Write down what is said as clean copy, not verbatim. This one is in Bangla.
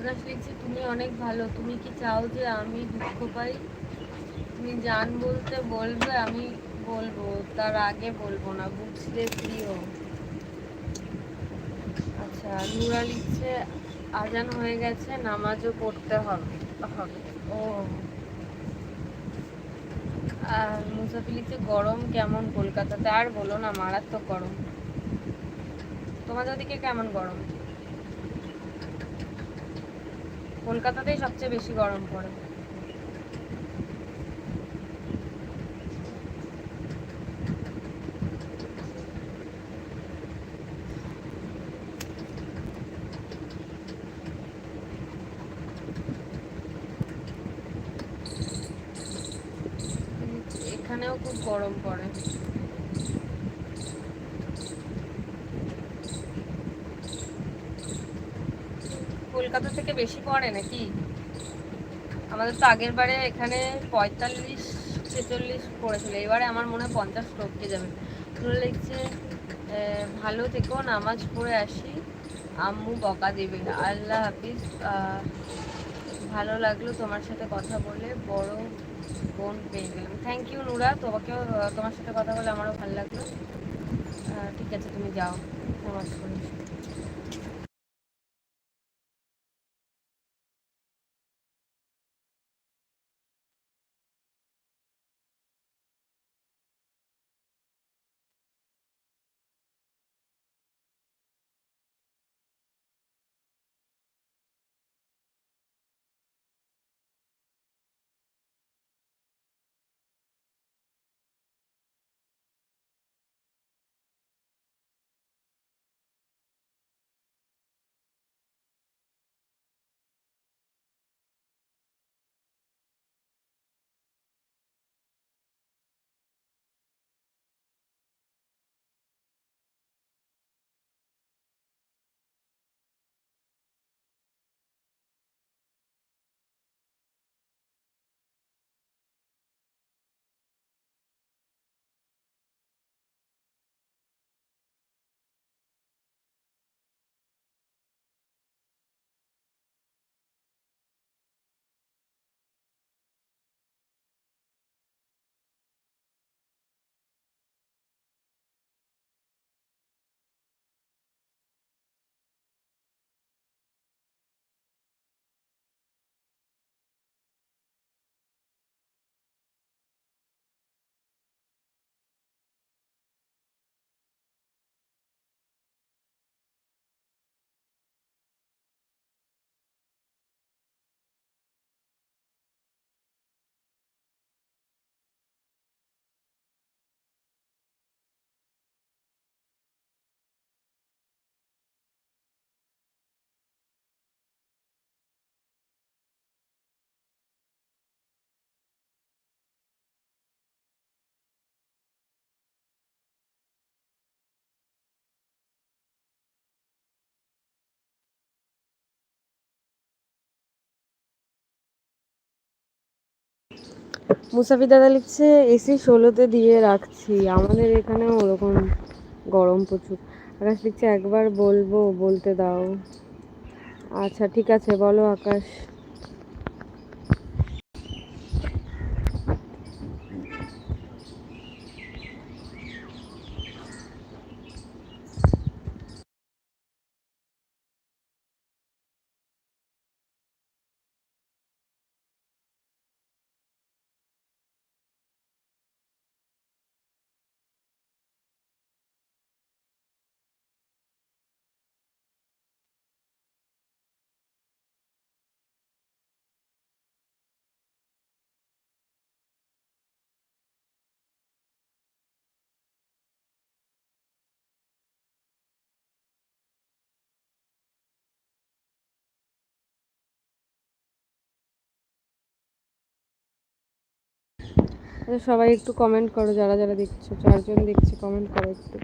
আকাশ লিখছে, তুমি অনেক ভালো, তুমি কি চাও যে আমি দুঃখ পাই? তুমি জান বলতে বলবে, আমি বলবো, তার আগে বলবো না, বুঝলে প্রিয়। আচ্ছা, নুরা লিখছে, আজান হয়ে গেছে, নামাজও পড়তে হবে হবে ও। আর মুসাফি লিখছে, গরম কেমন কলকাতাতে? আর বলো না, মারাত্মক গরম। তোমাদের ওদিকে কেমন গরম? কলকাতাতেই সবচেয়ে বেশি গরম পড়ে। এখানেও খুব গরম পড়ে। কলকাতা থেকে বেশি পড়ে নাকি? আমাদের তো আগের বারে এখানে 45-46 পড়েছিল, এবারে আমার মনে হয় 50 টপকে যাবে। লিখছে, ভালো থেকো, নামাজ পড়ে আসি, আম্মু বকা দেবে, আল্লাহ হাফিজ। ভালো লাগলো তোমার সাথে কথা বলে, বড় বোন পেয়ে গেলাম। থ্যাংক ইউ নুরা, তোমাকেও, তোমার সাথে কথা বলে আমারও ভালো লাগলো। ঠিক আছে, তুমি যাও, নামাজ পড়ে। মুসাফি দাদা লিখছে, এসি 16-তে দিয়ে রাখছি, আমাদের এখানেও ওরকম গরম প্রচুর। আকাশ লিখছে, একবার বলবো, বলতে দাও। আচ্ছা ঠিক আছে, বলো আকাশ। সবাই একটু কমেন্ট করো, যারা যারা দেখছো, 4 জন দেখছি, কমেন্ট করো একটু।